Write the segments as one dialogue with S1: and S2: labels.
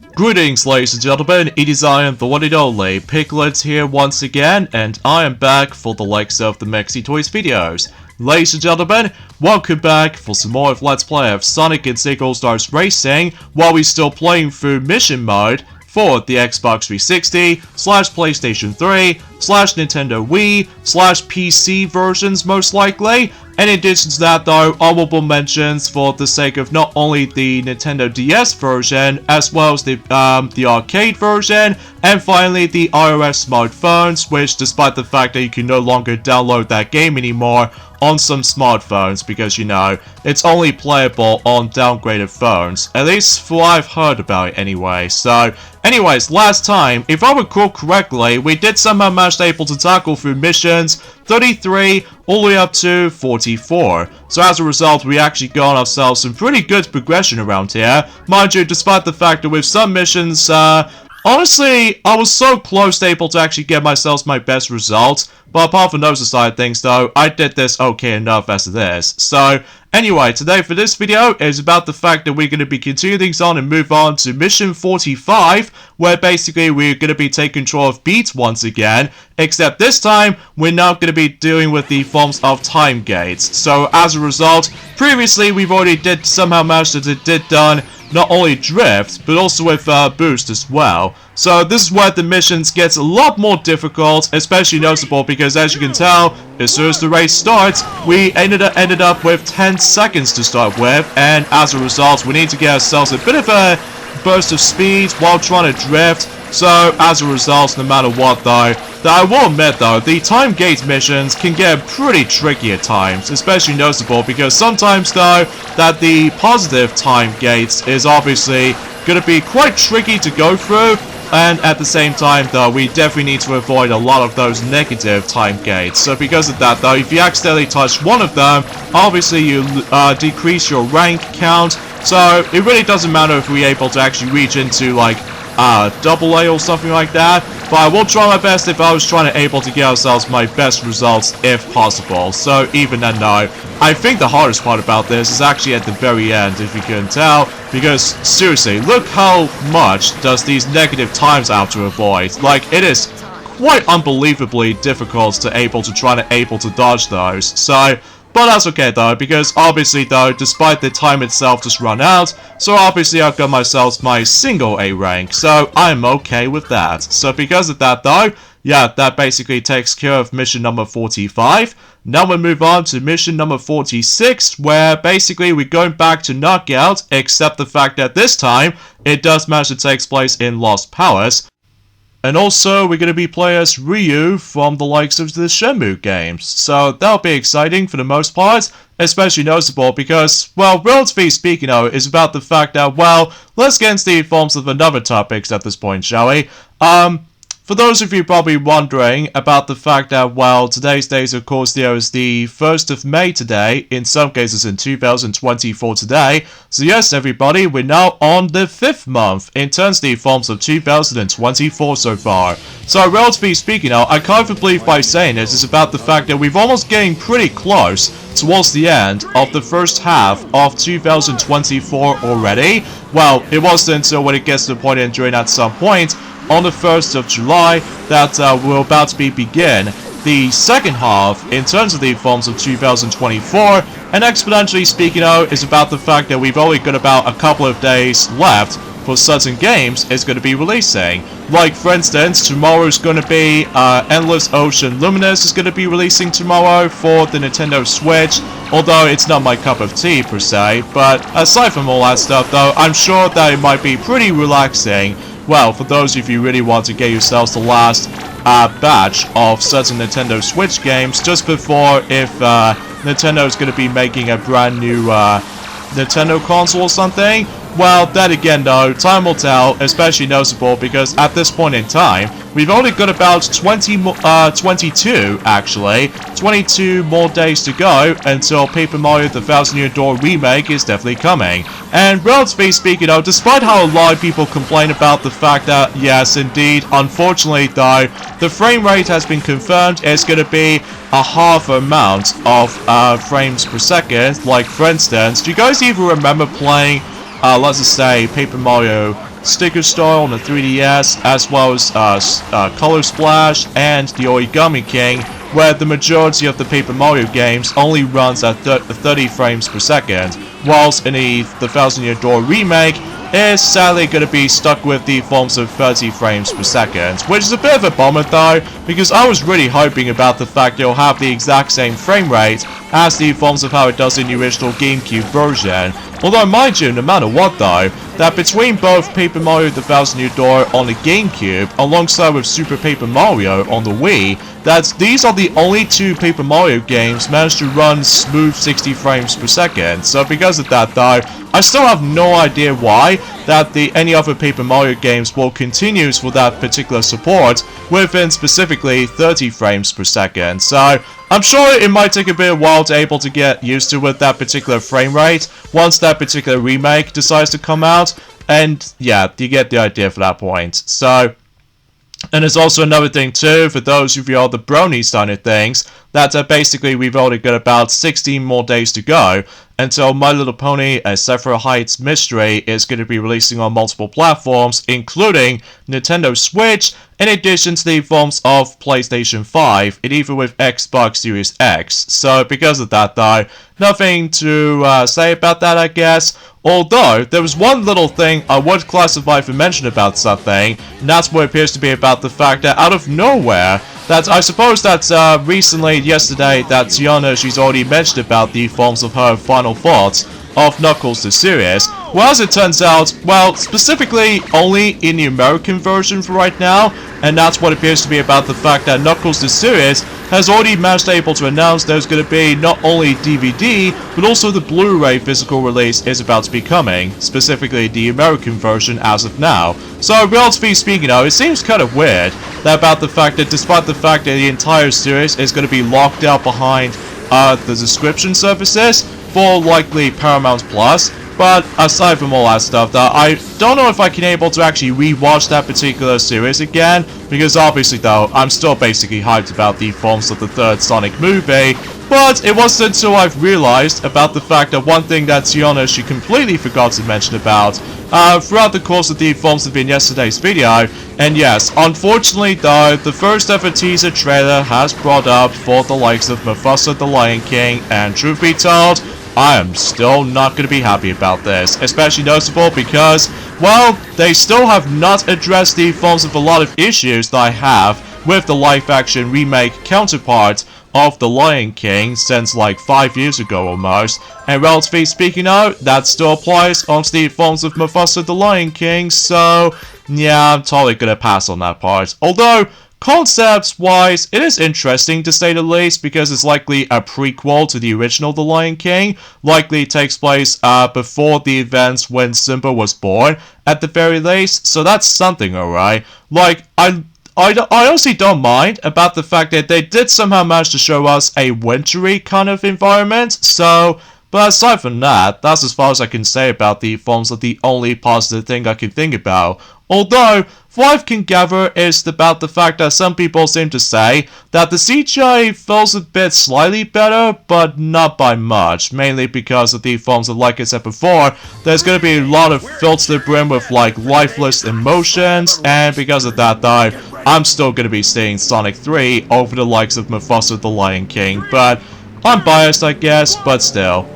S1: Greetings, ladies and gentlemen, it is I am the one and only Piglet here once again, and I am back for the likes of the Mexi Toys videos. Ladies and gentlemen, welcome back for some more of Let's Play of Sonic and SEGA All-Stars Racing, while we're still playing through mission mode for the Xbox 360, /PlayStation 3, /Nintendo Wii, /PC versions most likely. And in addition to that though, honorable mentions for the sake of not only the Nintendo DS version, as well as the arcade version, and finally the iOS smartphones, which despite the fact that you can no longer download that game anymore on some smartphones, because you know, it's only playable on downgraded phones, at least for what I've heard about it anyway. So, anyways, last time, if I recall correctly, we did somehow manage to able to tackle through missions 33 all the way up to 44. So as a result, we actually got ourselves some pretty good progression around here. Mind you, despite the fact that with some missions, honestly, I was so close to able to actually get myself my best results. But apart from those side things though, I did this okay enough as it is. So, anyway, today for this video is about the fact that we're going to be continuing things on and move on to mission 45, where basically we're going to be taking control of Beat once again, except this time we're now going to be dealing with the forms of time gates. So as a result, previously we've already did somehow managed to did done not only drift, but also with boost as well. So this is where the missions gets a lot more difficult, especially noticeable because as you can tell, as soon as the race starts, we ended up with 10 seconds to start with, and as a result, we need to get ourselves a bit of a burst of speed while trying to drift. So as a result, no matter what though, I will admit though, the time gate missions can get pretty tricky at times, especially noticeable because sometimes though, that the positive time gates is obviously going to be quite tricky to go through, and at the same time though, we definitely need to avoid a lot of those negative time gates. So because of that though, if you accidentally touch one of them, obviously you decrease your rank count, so it really doesn't matter if we're able to actually reach into like AA or something like that, but I will try my best if I was trying to able to get ourselves my best results if possible. So even then no, I think the hardest part about this is actually at the very end, if you can tell, because seriously, look how much does these negative times I have to avoid. Like, it is quite unbelievably difficult to able to dodge those. So, but that's okay though, because obviously though, despite the time itself just run out, so obviously I've got myself my single A rank, so I'm okay with that. So because of that though, yeah, that basically takes care of mission number 45. Now we move on to mission number 46, where basically we're going back to Knockout, except the fact that this time, it does manage to take place in Lost Palace. And also, we're going to be playing as Ryu from the likes of the Shenmue games. So, that'll be exciting for the most part, especially noticeable because, well, relatively speaking though, is about the fact that, well, let's get into the forms of another topics at this point, shall we? For those of you probably wondering about the fact that, well, today's date, of course, there is the 1st of May today, in some cases in 2024 today. So yes, everybody, we're now on the 5th month in terms of the forms of 2024 so far. So relatively speaking now, I can't believe by saying this is about the fact that we've almost getting pretty close towards the end of the first half of 2024 already. Well, it wasn't until when it gets to the point and during at some point on the 1st of July that we're about to begin the second half in terms of the forms of 2024, and exponentially speaking out is about the fact that we've only got about a couple of days left for certain games it's going to be releasing. Like for instance, tomorrow's going to be Endless Ocean Luminous is going to be releasing tomorrow for the Nintendo Switch, although it's not my cup of tea per se, but aside from all that stuff though, I'm sure that it might be pretty relaxing. Well, for those of you who really want to get yourselves the last batch of certain Nintendo Switch games just before if Nintendo is going to be making a brand new Nintendo console or something. Well, that again though, time will tell, especially noticeable because at this point in time, we've only got about 22 more days to go until Paper Mario The Thousand Year Door Remake is definitely coming. And relatively speaking though, despite how a lot of people complain about the fact that, yes indeed, unfortunately though, the frame rate has been confirmed it's going to be a half amount of frames per second. Like for instance, do you guys even remember playing let's just say Paper Mario Sticker Star on the 3DS, as well as Color Splash and the Origami King, where the majority of the Paper Mario games only runs at 30 frames per second, whilst in the Thousand Year Door remake, is sadly going to be stuck with the forms of 30 frames per second, which is a bit of a bummer though, because I was really hoping about the fact it'll have the exact same frame rate as the forms of how it does in the original GameCube version. Although mind you, no matter what though, that between both Paper Mario The Thousand Year Door on the GameCube, alongside with Super Paper Mario on the Wii, that these are the only two Paper Mario games managed to run smooth 60 frames per second. So because of that though, I still have no idea why that any other Paper Mario games will continue for that particular support within specifically 30 frames per second. So I'm sure it might take a bit of a while to able to get used to with that particular frame rate once that particular remake decides to come out. And yeah, you get the idea for that point. So, and there's also another thing too, for those of you all the brony side of things, that basically we've only got about 16 more days to go until My Little Pony Sapphire Heights Mystery is going to be releasing on multiple platforms, including Nintendo Switch, in addition to the forms of PlayStation 5, and even with Xbox Series X. So because of that though, nothing to say about that, I guess. Although, there was one little thing I would classify for mention about something, and that's what appears to be about the fact that out of nowhere, that I suppose that recently, yesterday, that Tiana, she's already mentioned about the forms of her final thoughts of Knuckles the series. Well, as it turns out, well, specifically only in the American version for right now, and that's what appears to be about the fact that Knuckles the series has already managed able to announce there's going to be not only DVD, but also the Blu-ray physical release is about to be coming, specifically the American version as of now. So, relatively speaking though, it seems kind of weird that about the fact that despite the fact that the entire series is going to be locked out behind the subscription services for likely Paramount Plus, but aside from all that stuff, though, I don't know if I can able to actually rewatch that particular series again, because obviously though, I'm still basically hyped about the forms of the third Sonic movie, but it wasn't until I've realized about the fact that one thing that Tiana, she completely forgot to mention about throughout the course of the forms of in yesterday's video, and yes, unfortunately though, the first ever teaser trailer has brought up for the likes of Mufasa the Lion King, and truth be told, I am still not going to be happy about this, especially noticeable because, well, they still have not addressed the forms of a lot of issues that I have with the live-action remake counterpart of The Lion King since like 5 years ago almost, and relatively speaking though, that still applies onto the forms of Mufasa the Lion King, so yeah, I'm totally going to pass on that part. Although, concepts-wise, it is interesting to say the least, because it's likely a prequel to the original The Lion King, likely takes place before the events when Simba was born, at the very least, so that's something, alright. Like, I honestly don't mind about the fact that they did somehow manage to show us a wintry kind of environment, so, but aside from that, that's as far as I can say about the forms of the only positive thing I can think about. Although, what I can gather is about the fact that some people seem to say that the CGI feels a bit slightly better, but not by much, mainly because of the forms of, like I said before, there's going to be a lot of fills to the brim with like lifeless emotions, and because of that though, I'm still going to be seeing Sonic 3 over the likes of Mufasa the Lion King, but I'm biased I guess, but still.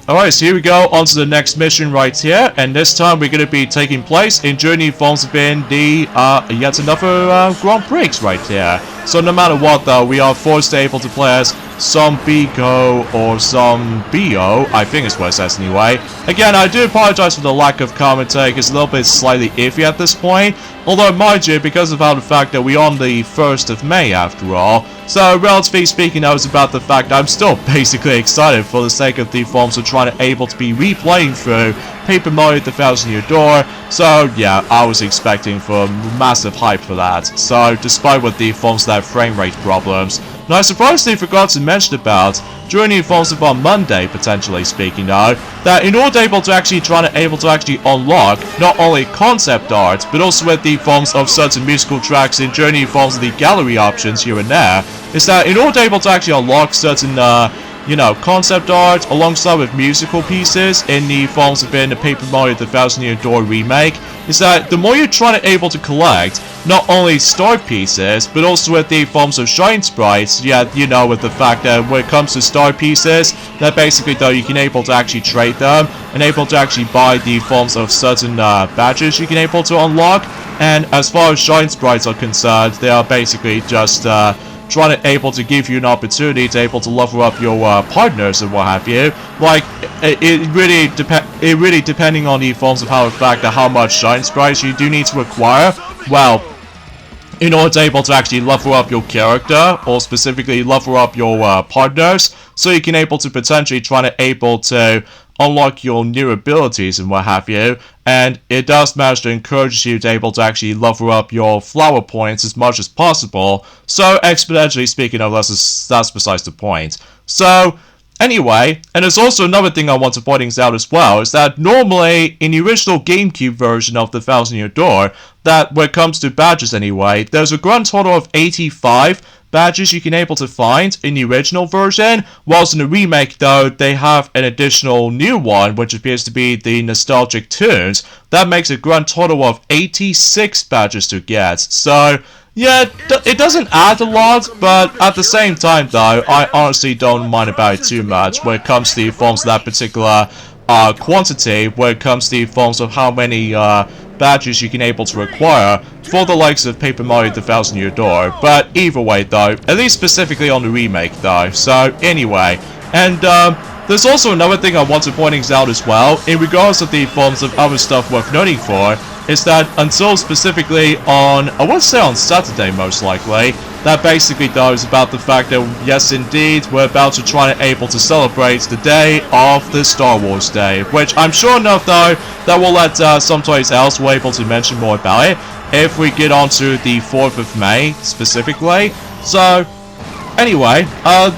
S1: Alright, so here we go, on to the next mission right here, and this time we're going to be taking place in Journey Forms within the, yet another Grand Prix right here. So no matter what though, we are forced to able to play as Zombigo or Zombio, I think is what it says anyway. Again, I do apologize for the lack of commentary, it's a little bit slightly iffy at this point. Although, mind you, because of how the fact that we're on the 1st of May after all, so relatively speaking, that was about the fact I'm still basically excited for the sake of the forms of trying to able to be replaying through Paper Mario The Thousand Year Door. So yeah, I was expecting for massive hype for that. So despite what the forms of that frame rate problems, and I surprisingly forgot to mention about during the forms of on Monday, potentially speaking though, that in order to actually unlock not only concept art, but also with the forms of certain musical tracks in Journey forms of the gallery options here and there, is that in order to actually unlock certain you know, concept art alongside with musical pieces in the forms of in the Paper Mario The Thousand Year Door remake is that the more you're trying to able to collect not only star pieces but also with the forms of shine sprites, yet you know, with the fact that when it comes to star pieces, that basically though you can able to actually trade them and able to actually buy the forms of certain badges you can able to unlock. And as far as shine sprites are concerned, they are basically just trying to able to give you an opportunity to able to level up your partners and what have you. Like it really depending on the forms of how the fact that how much shine sprites you do need to acquire. Well, in order to able to actually level up your character, or specifically level up your partners, so you can able to potentially try to able to unlock your new abilities and what have you. And it does manage to encourage you to able to actually level up your flower points as much as possible. So exponentially speaking, that's besides the point. So anyway, and there's also another thing I want to point out as well, is that normally in the original GameCube version of the Thousand Year Door, that when it comes to badges anyway, there's a grand total of 85 badges you can able to find in the original version, whilst in the remake though, they have an additional new one, which appears to be the nostalgic tunes. That makes a grand total of 86 badges to get. So yeah, it doesn't add a lot, but at the same time though, I honestly don't mind about it too much when it comes to the forms of that particular quantity, when it comes to the forms of how many badges you can able to acquire for the likes of Paper Mario The Thousand Year Door. But either way though, at least specifically on the remake though. So anyway, and there's also another thing I want to point out as well, in regards to the forms of other stuff worth noting for, is that until specifically on, I want to say on Saturday most likely, that basically though is about the fact that yes indeed, we're about to try and able to celebrate the day of the Star Wars Day, which I'm sure enough though, that we'll let someplace else we're able to mention more about it, if we get on to the 4th of May specifically. So anyway,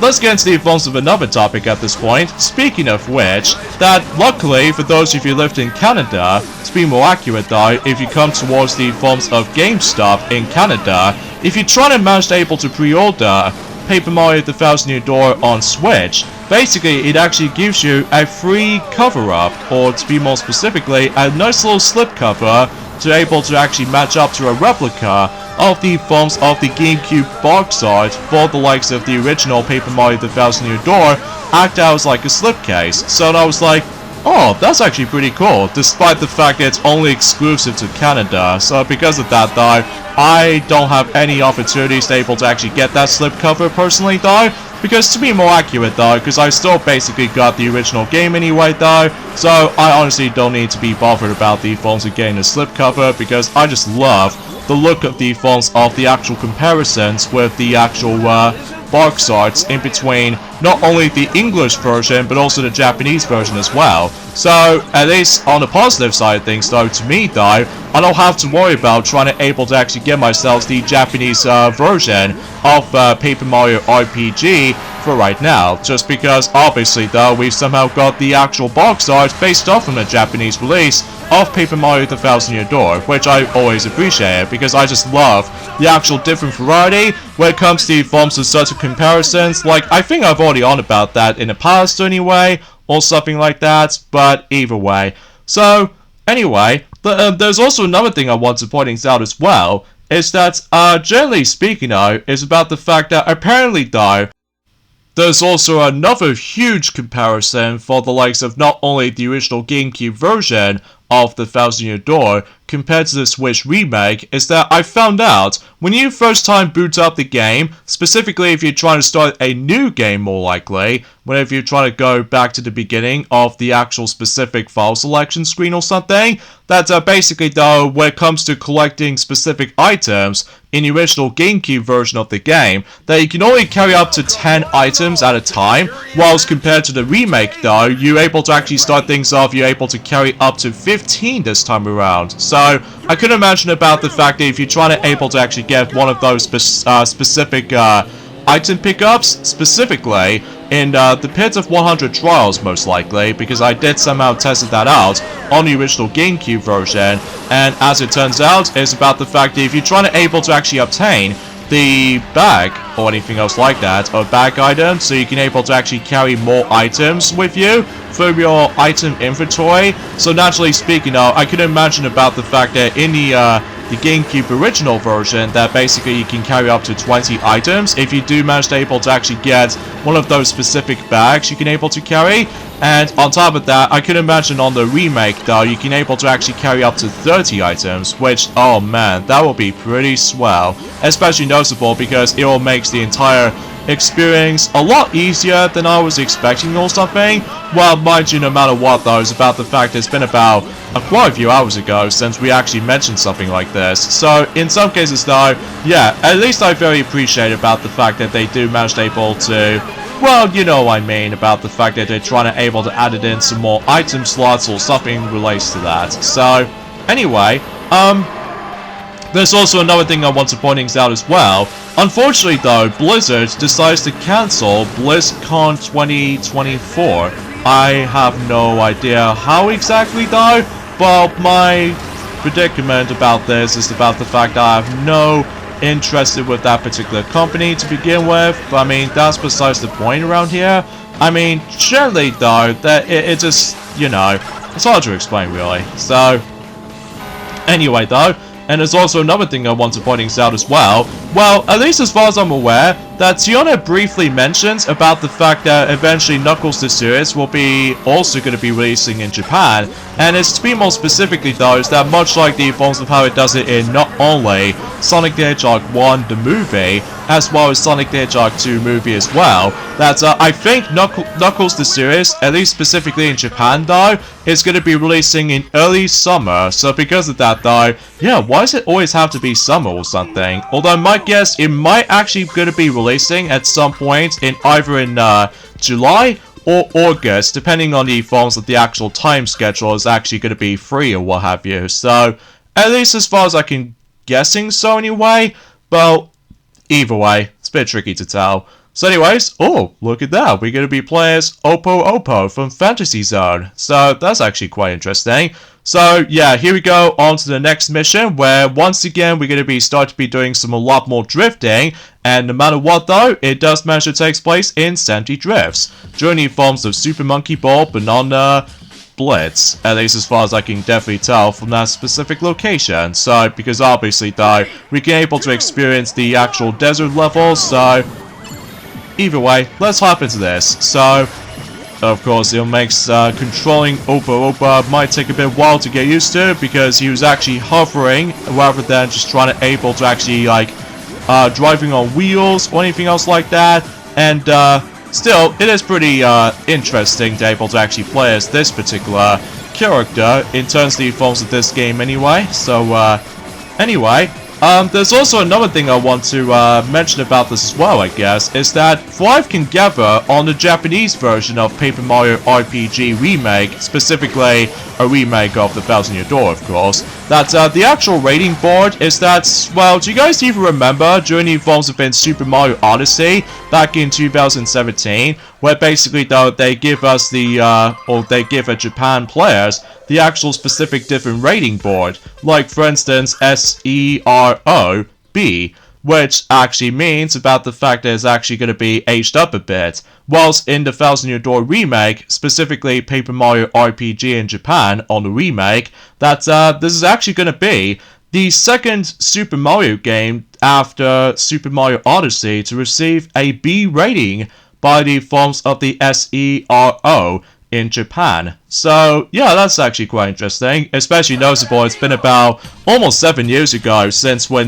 S1: let's get into the forms of another topic at this point. Speaking of which, that luckily for those of you who lived in Canada, to be more accurate though, if you come towards the forms of GameStop in Canada, if you try to manage to able to pre-order Paper Mario The Thousand Year Door on Switch, basically it actually gives you a free cover-up, or to be more specifically, a nice little slipcover to able to actually match up to a replica of the forms of the GameCube box art for the likes of the original Paper Mario The Thousand Year Door, act out as like a slipcase. So I was like, oh, that's actually pretty cool, despite the fact that it's only exclusive to Canada. So because of that though, I don't have any opportunities to able to actually get that slipcover personally though, because to be more accurate though, because I still basically got the original game anyway though, so I honestly don't need to be bothered about the forms of getting the slipcover, because I just love the look of the forms of the actual comparisons with the actual box arts in between not only the English version but also the Japanese version as well. So at least on the positive side of things though, to me though, I don't have to worry about trying to able to actually get myself the Japanese version of Paper Mario RPG for right now, just because obviously though we've somehow got the actual box art based off from the Japanese release of Paper Mario The Thousand Year Door, which I always appreciate because I just love the actual different variety when it comes to the forms of certain comparisons. Like, I think I've already on about that in the past anyway, or something like that, but either way. So anyway, there's also another thing I want to point out as well, is that generally speaking though, is about the fact that apparently though, there's also another huge comparison for the likes of not only the original GameCube version of the Thousand Year Door compared to the Switch remake, is that I found out when you first time boot up the game, specifically if you're trying to start a new game more likely, whenever you're trying to go back to the beginning of the actual specific file selection screen or something, that basically though, when it comes to collecting specific items in the original GameCube version of the game, that you can only carry up to 10 items at a time, whilst compared to the remake though, you're able to actually start things off, you're able to carry up to 15 this time around. So I could imagine about the fact that if you're trying to able to actually get one of those specific item pickups, specifically in the Pit of 100 Trials most likely, because I did somehow tested that out on the original GameCube version, and as it turns out, it's about the fact that if you're trying to able to actually obtain the bag or anything else like that, or bag items, so you can able to actually carry more items with you from your item inventory. So naturally speaking, I could imagine about the fact that in the GameCube original version, that basically you can carry up to 20 items. If you do manage to able to actually get one of those specific bags you can able to carry. And on top of that, I could imagine on the remake though, you can able to actually carry up to 30 items, which, oh man, that will be pretty swell. Especially noticeable because it will make the entire experience a lot easier than I was expecting or something. Well, mind you, no matter what though, it's about the fact it's been about quite a few hours ago since we actually mentioned something like this. So in some cases though, yeah, at least I very appreciate about the fact that they do manage to able to, well, you know what I mean, about the fact that they're trying to able to add it in some more item slots or something relates to that. So anyway, there's also another thing I want to point out as well. Unfortunately though, Blizzard decides to cancel BlizzCon 2024. I have no idea how exactly though, but my predicament about this is about the fact that I have no interest with that particular company to begin with. But I mean, that's besides the point around here. I mean, generally though, that it just, you know, it's hard to explain really. So, anyway though, and there's also another thing I want to point out as well. Well, at least as far as I'm aware, that Tiona briefly mentions about the fact that eventually Knuckles the series will be also going to be releasing in Japan. And it's to be more specifically though, is that much like the forms of how it does it in not only Sonic the Hedgehog 1 the movie, as well as Sonic the Hedgehog 2 movie as well, that I think Knuckles the series, at least specifically in Japan though, is going to be releasing in early summer. So because of that though, yeah, why does it always have to be summer or something? Although I might guess it might actually going to be releasing at some point in either in July or August, depending on the forms of the actual time schedule is actually going to be free or what have you. So at least as far as I can guessing so anyway. Well, either way, it's a bit tricky to tell. So anyways, oh, look at that. We're going to be playing as Oppo from Fantasy Zone. So that's actually quite interesting. So yeah, here we go on to the next mission where once again we're going to be doing a lot more drifting. And no matter what though, it does manage to take place in Sandy Drifts. During the forms of Super Monkey Ball, Banana, Blitz, at least as far as I can definitely tell from that specific location. So, because obviously though, we can able to experience the actual desert levels, so either way, let's hop into this. So, of course, it makes controlling Oppo might take a bit while to get used to, because he was actually hovering rather than just trying to able to actually like driving on wheels or anything else like that. And still, it is pretty interesting to able to actually play as this particular character in terms of the forms of this game anyway. So anyway, there's also another thing I want to mention about this as well, I guess, is that Thrive can gather on the Japanese version of Paper Mario RPG Remake, specifically a remake of The Thousand Year Door, of course, that the actual rating board is that, well, do you guys even remember during the forms of in Super Mario Odyssey back in 2017, where basically though they give us the, or they give Japan players the actual specific different rating board, like for instance SEROB, which actually means about the fact that it's actually going to be aged up a bit, whilst in the Thousand Year Door remake, specifically Paper Mario RPG in Japan on the remake, that this is actually going to be the second Super Mario game after Super Mario Odyssey to receive a B rating by the forms of the SERO in Japan. So yeah, that's actually quite interesting, especially noticeable it's been about almost 7 years ago since when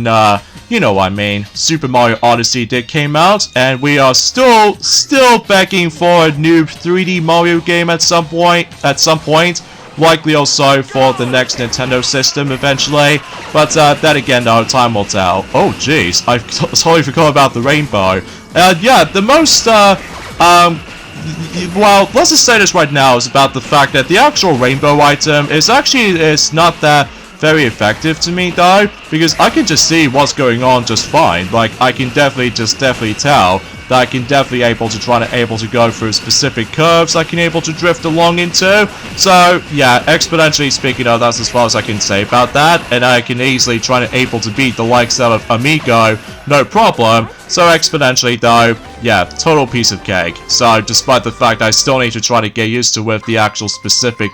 S1: you know what I mean, Super Mario Odyssey came out, and we are still begging for a new 3D Mario game at some point, likely also for the next Nintendo system eventually, but that again though, time will tell. Oh jeez, I totally forgot about the rainbow. Yeah, the most well, let's just say this right now is about the fact that the actual rainbow item is actually not that very effective to me though, because I can just see what's going on just fine. Like, I can definitely tell that I can definitely able to go through specific curves I can able to drift along into. So yeah, exponentially speaking, that's as far as I can say about that, and I can easily able to beat the likes out of Amigo, no problem. So exponentially though, yeah, total piece of cake. So despite the fact I still need to try to get used to with the actual specific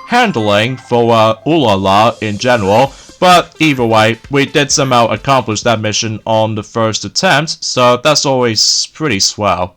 S1: handling for Ulala in general. But either way, we did somehow accomplish that mission on the first attempt, so that's always pretty swell.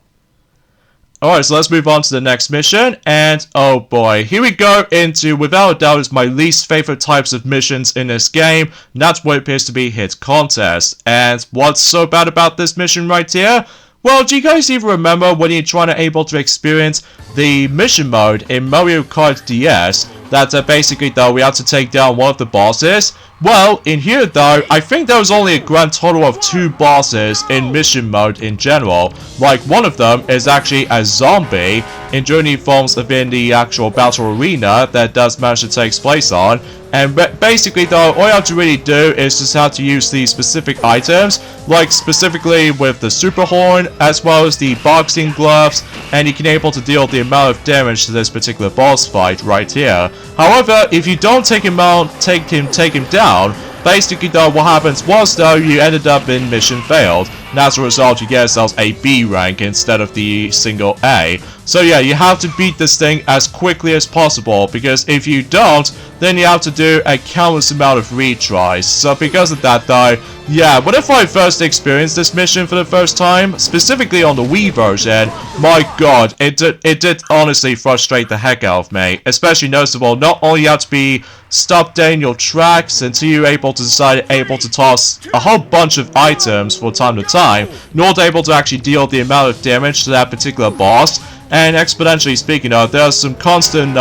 S1: Alright, so let's move on to the next mission, and oh boy, here we go into, without a doubt, is my least favorite types of missions in this game, and that's what appears to be hit contest. And what's so bad about this mission right here? Well, do you guys even remember when you're trying to experience the mission mode in Mario Kart DS, that basically though we have to take down one of the bosses? Well, in here though, I think there was only a grand total of 2 bosses in mission mode in general. Like, one of them is actually a zombie in Journey forms within the actual battle arena that does manage to take place on. And basically though, all you have to really do is just have to use these specific items, like specifically with the super horn, as well as the boxing gloves, and you can able to deal the amount of damage to this particular boss fight right here. However, if you don't take him down, basically though, what happens was though, you ended up in mission failed, and as a result you get yourselves a B rank instead of the single A. So yeah, you have to beat this thing as quickly as possible, because if you don't, then you have to do a countless amount of retries. So because of that though, yeah, what if I first experienced this mission for the first time, specifically on the Wii version, my god, it did honestly frustrate the heck out of me. Especially noticeable, not only you have to be stopped dead in your tracks until you're able to toss a whole bunch of items from time to time, nor able to actually deal the amount of damage to that particular boss. And exponentially speaking, there are some constant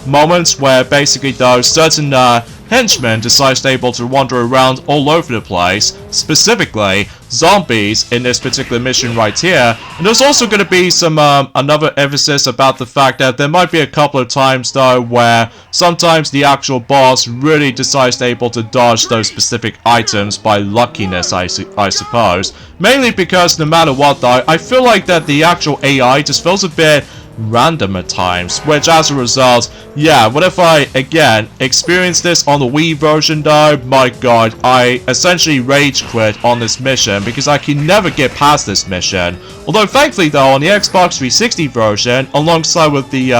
S1: moments where basically though certain henchmen decide to wander around all over the place, specifically zombies in this particular mission right here. And there's also going to be some another emphasis about the fact that there might be a couple of times though where sometimes the actual boss really decides to dodge those specific items by luckiness, I suppose. Mainly because no matter what though, I feel like that the actual AI just feels a bit random at times, which as a result, yeah, what if I again experience this on the Wii version though? My god, I essentially rage quit on this mission because I can never get past this mission. Although thankfully though, on the Xbox 360 version, alongside with the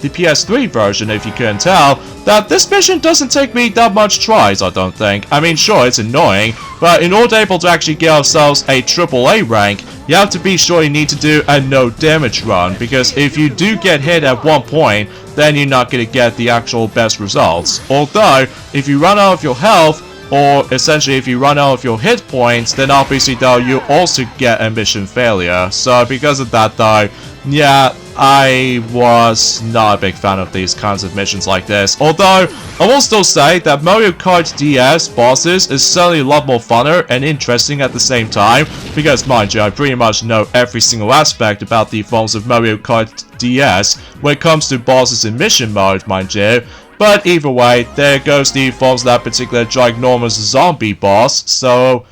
S1: PS3 version, if you couldn't tell, that this mission doesn't take me that much tries, I don't think. I mean, sure, it's annoying, but in order to actually get ourselves a AAA rank, you have to be sure you need to do a no damage run, because if you do get hit at one point, then you're not going to get the actual best results. Although, if you run out of your health, or essentially if you run out of your hit points, then obviously though, you also get a mission failure. So because of that though, yeah, I was not a big fan of these kinds of missions like this. Although, I will still say that Mario Kart DS bosses is certainly a lot more funner and interesting at the same time, because mind you, I pretty much know every single aspect about the forms of Mario Kart DS when it comes to bosses in mission mode, mind you. But either way, there goes the forms of that particular ginormous zombie boss, so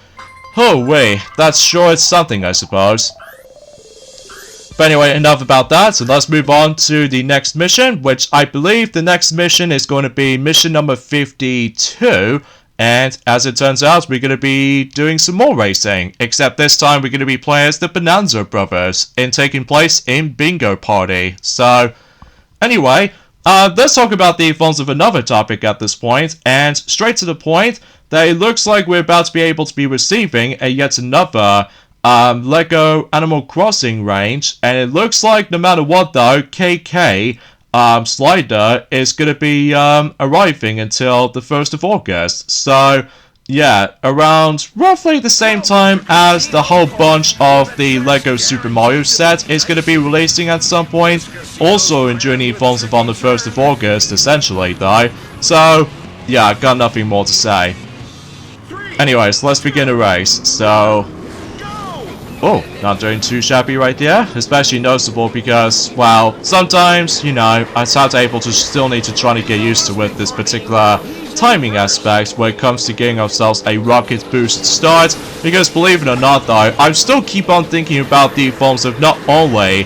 S1: oh wait, that's sure it's something, I suppose. But anyway, enough about that, so let's move on to the next mission, which I believe the next mission is going to be mission number 52, and as it turns out, we're going to be doing some more racing, except this time we're going to be playing as the Bonanza Brothers, and taking place in Bingo Party. So, anyway, let's talk about the forms of another topic at this point, and straight to the point, that it looks like we're about to be able to be receiving a yet another Lego Animal Crossing range, and it looks like no matter what though, KK Slider is going to be arriving until the 1st of August. So yeah, around roughly the same time as the whole bunch of the Lego Super Mario set is going to be releasing at some point, also in Journey forms of on the 1st of August essentially though. So yeah, I've got nothing more to say. Anyways, let's begin the race. So oh, not doing too shabby right there, especially noticeable because, well, sometimes, you know, I start still need to try to get used to with this particular timing aspect when it comes to getting ourselves a rocket boost start, because believe it or not though, I still keep on thinking about the forms of not only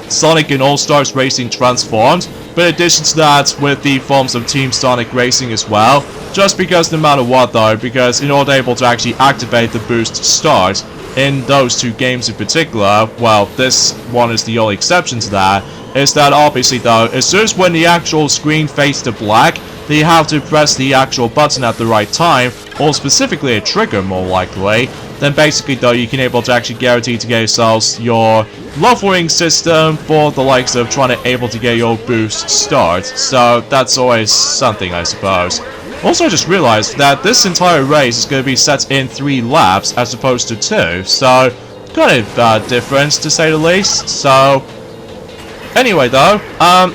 S1: Sonic and All-Stars Racing Transformed, but in addition to that with the forms of Team Sonic Racing as well, just because no matter what though, because in order able to actually activate the boost start in those two games in particular, well, this one is the only exception to that, is that obviously though, as soon as when the actual screen fades to black, you have to press the actual button at the right time, or specifically a trigger more likely, then basically though you can able to actually guarantee to get yourselves your leveling system for the likes of trying to able to get your boost start. So that's always something, I suppose. Also, I just realized that this entire race is going to be set in 3 laps as opposed to 2, so kind of different to say the least. So anyway though,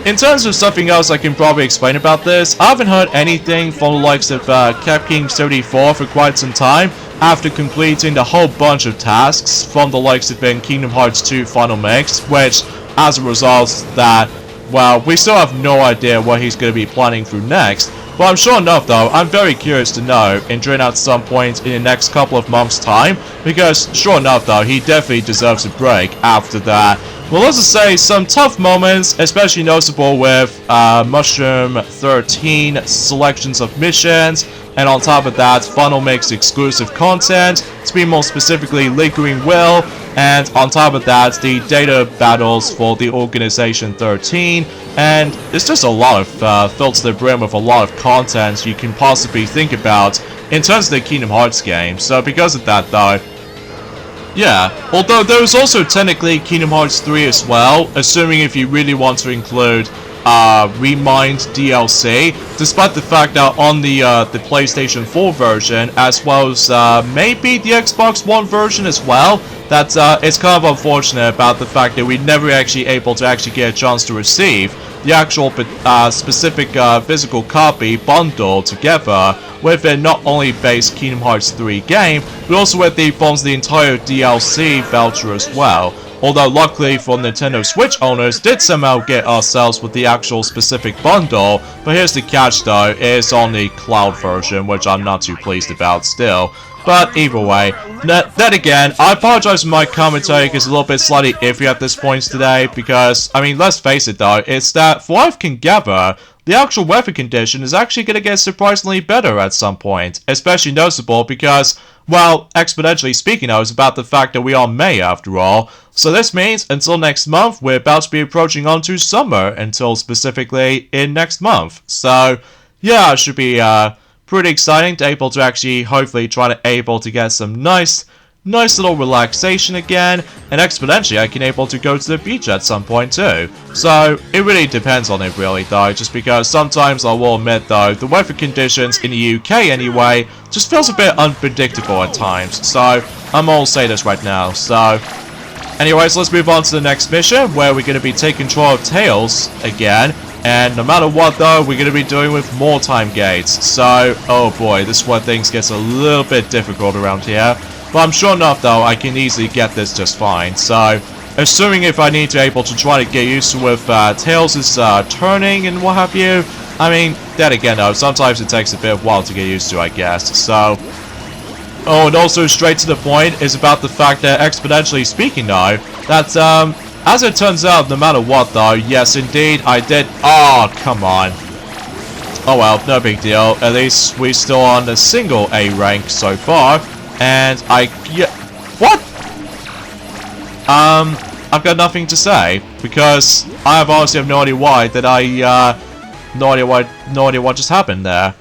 S1: in terms of something else I can probably explain about this, I haven't heard anything from the likes of Capking74 for quite some time after completing the whole bunch of tasks from the likes of Kingdom Hearts 2 Final Mix, which as a result that, well, we still have no idea what he's going to be planning through next. But I'm sure enough though, I'm very curious to know and during at some point in the next couple of months time, because sure enough though, he definitely deserves a break after that. Well, let's just say some tough moments, especially noticeable with Mushroom 13 selections of missions, and on top of that, Funnel Mix exclusive content, to be more specifically Lingering Will, and on top of that, the data battles for the Organization 13, and it's just a lot of filled to the brim with a lot of content you can possibly think about in terms of the Kingdom Hearts game. So because of that though, yeah, although there is also technically Kingdom Hearts 3 as well, assuming if you really want to include Remind DLC, despite the fact that on the PlayStation 4 version, as well as maybe the Xbox One version as well, that it's kind of unfortunate about the fact that we never actually able to actually get a chance to receive the actual specific physical copy bundle together with a not only base Kingdom Hearts 3 game, but also with the forms of the entire DLC voucher as well. Although luckily for Nintendo Switch owners, did somehow get ourselves with the actual specific bundle, but here's the catch though, it's on the cloud version, which I'm not too pleased about still. But either way, then again, I apologize for my commentary because it's a little bit slightly iffy at this point today, because, I mean, let's face it though, it's that, for what I can gather, the actual weather condition is actually going to get surprisingly better at some point, especially noticeable because, well, exponentially speaking, it's about the fact that we are May after all, so this means until next month, we're about to be approaching onto summer until specifically in next month. So, yeah, it should be pretty exciting to able to actually hopefully try to able to get some nice little relaxation again, and exponentially I can able to go to the beach at some point too. So it really depends on it really though, just because sometimes I will admit though, the weather conditions in the UK anyway just feels a bit unpredictable at times, so I'm all say this right now. So anyways, let's move on to the next mission where we're going to be taking control of Tails again. And no matter what though, we're going to be doing with more time gates. So, oh boy, this is where things gets a little bit difficult around here. But I'm sure enough though, I can easily get this just fine. So, assuming if I need to able to try to get used to with Tails' turning and what have you. I mean, then again though, sometimes it takes a bit of a while to get used to, I guess. So, oh, and also straight to the point is about the fact that exponentially speaking though, that as it turns out, no matter what though, yes indeed, I did. Oh, come on. Oh well, no big deal. At least we're still on the single A rank so far. And what? I've got nothing to say. Because I have honestly have no idea why that no idea what just happened there.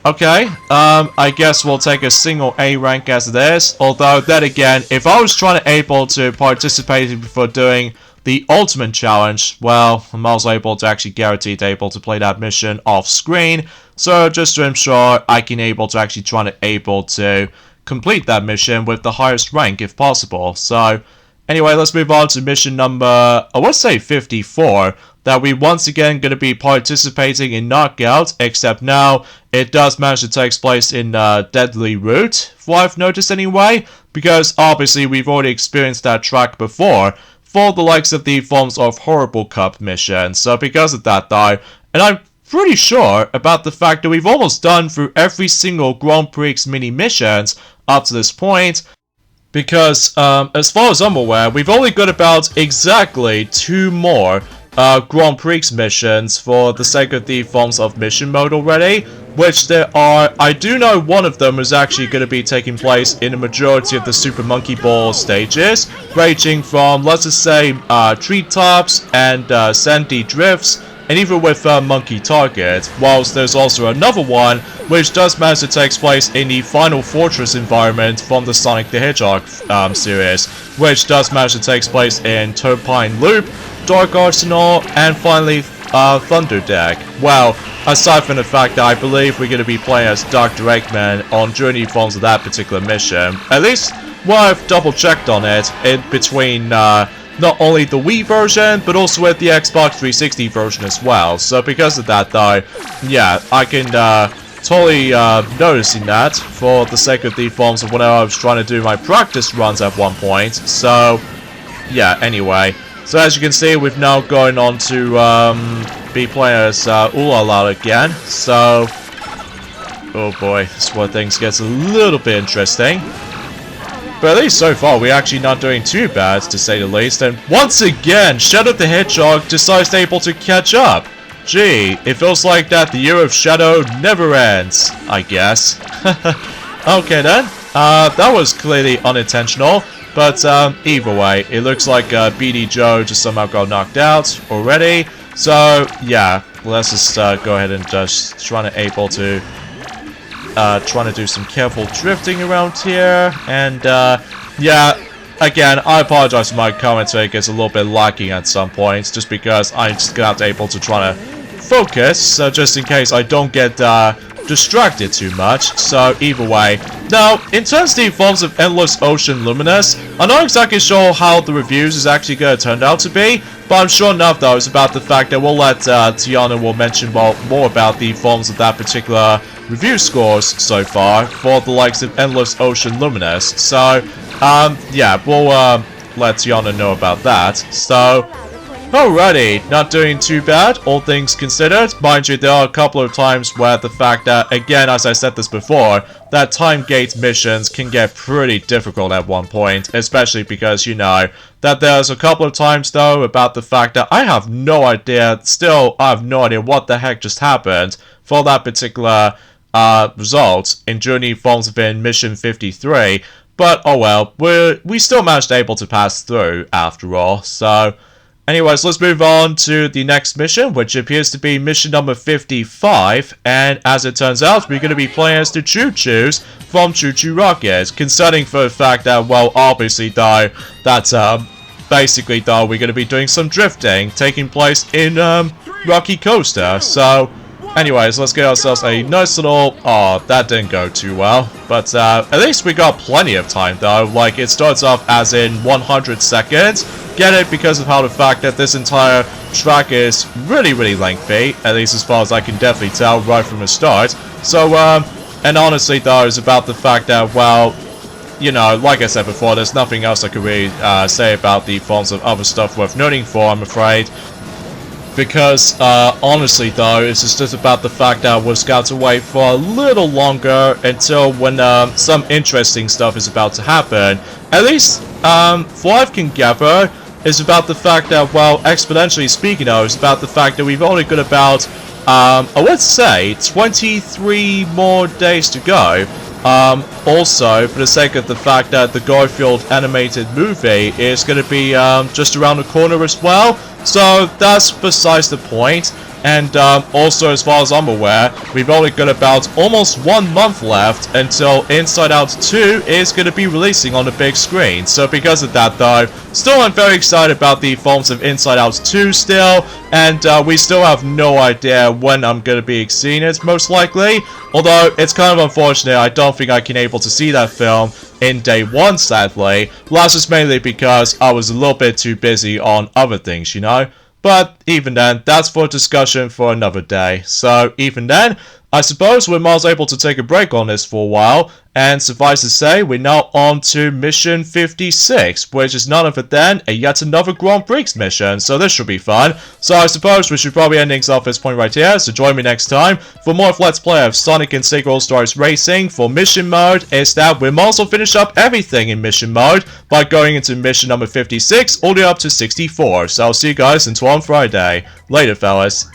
S1: Okay, I guess we'll take a single A rank as it is, although then again, if I was trying to able to participate before doing the ultimate challenge, well, I'm also able to actually guarantee to able to play that mission off screen, so just to ensure I can able to actually try to able to complete that mission with the highest rank if possible. So anyway, let's move on to mission number, I want to say 54, that we once again going to be participating in Knockout, except now it does manage to take place in Deadly Route, what I've noticed anyway, because obviously we've already experienced that track before for the likes of the forms of Horrible Cup mission. So because of that though, and I'm pretty sure about the fact that we've almost done through every single Grand Prix mini missions up to this point. Because, as far as I'm aware, we've only got about exactly 2 more Grand Prix missions for the sake of the forms of mission mode already. Which there are, I do know one of them is actually going to be taking place in a majority of the Super Monkey Ball stages. Ranging from, let's just say, treetops and sandy drifts. And even with Monkey Target, whilst there's also another one which does manage to take place in the Final Fortress environment from the Sonic the Hedgehog series, which does manage to take place in Turpine Loop, Dark Arsenal, and finally Thunder Deck. Well, aside from the fact that I believe we're going to be playing as Dr. Eggman on Journey forms of that particular mission, at least well, I've double checked on it in between not only the Wii version, but also with the Xbox 360 version as well. So because of that though, yeah, I can totally noticing that for the sake of the forms of when I was trying to do my practice runs at one point. So yeah, anyway. So as you can see, we've now gone on to be playing as Ulala again. So, oh boy, this is where things gets a little bit interesting. But at least so far, we're actually not doing too bad, to say the least. And once again, Shadow the Hedgehog decides able to catch up. Gee, it feels like that the year of Shadow never ends, I guess. Okay then, that was clearly unintentional. But either way, it looks like BD Joe just somehow got knocked out already. So yeah, let's just go ahead and just trying to do some careful drifting around here. And yeah, again, I apologize for my commentary gets a little bit lacking at some points, just because I'm just not able to try to focus, so just in case I don't get distracted too much. So either way, now in terms of the forms of Endless Ocean Luminous, I'm not exactly sure how the reviews is actually going to turn out to be, but I'm sure enough though it's about the fact that we'll let Tiana will mention more about the forms of that particular review scores so far for the likes of Endless Ocean Luminous. So yeah, we'll let Tiana know about that. So alrighty, not doing too bad, all things considered. Mind you, there are a couple of times where the fact that, again, as I said this before, that time gate missions can get pretty difficult at one point, especially because, you know, that there's a couple of times, though, about the fact that I have no idea, still, I have no idea what the heck just happened for that particular result in Journey Forms Within Mission 53, but, oh well, we still managed able to pass through, after all, so anyways, let's move on to the next mission, which appears to be mission number 55, and as it turns out, we're going to be playing as the Choo-Choos from Choo Choo Rocket, concerning for the fact that, well, obviously, though, that's, basically, though, we're going to be doing some drifting, taking place in, Rocky Coaster, so anyways, let's get ourselves a nice little... Oh, that didn't go too well. But at least we got plenty of time, though. Like, it starts off as in 100 seconds. Get it? Because of how the fact that this entire track is really, really lengthy. At least as far as I can definitely tell right from the start. So, and honestly, though, it's about the fact that, well, you know, like I said before, there's nothing else I could really say about the forms of other stuff worth noting for, I'm afraid. Because, honestly though, it's just about the fact that we've got to wait for a little longer until when some interesting stuff is about to happen. At least, for what I can gather, is about the fact that, well, exponentially speaking though, it's about the fact that we've only got about, I would say, 23 more days to go. Also, for the sake of the fact that the Garfield animated movie is going to be just around the corner as well. So that's besides the point. And also, as far as I'm aware, we've only got about almost 1 month left until Inside Out 2 is going to be releasing on the big screen. So because of that though, still I'm very excited about the forms of Inside Out 2 still. And we still have no idea when I'm going to be seeing it, most likely. Although, it's kind of unfortunate, I don't think I can able to see that film in day one, sadly. Well, that's just mainly because I was a little bit too busy on other things, you know. But even then, that's for discussion for another day. So even then, I suppose we're miles able to take a break on this for a while, and suffice to say, we're now on to mission 56, which is none other than yet another Grand Prix mission, so this should be fun. So I suppose we should probably end things off this point right here, so join me next time for more of Let's Play of Sonic and SEGA All-Stars Racing. For mission mode, is that we'll also finish up everything in mission mode by going into mission number 56 all the way up to 64, so I'll see you guys until on Friday. Later, fellas.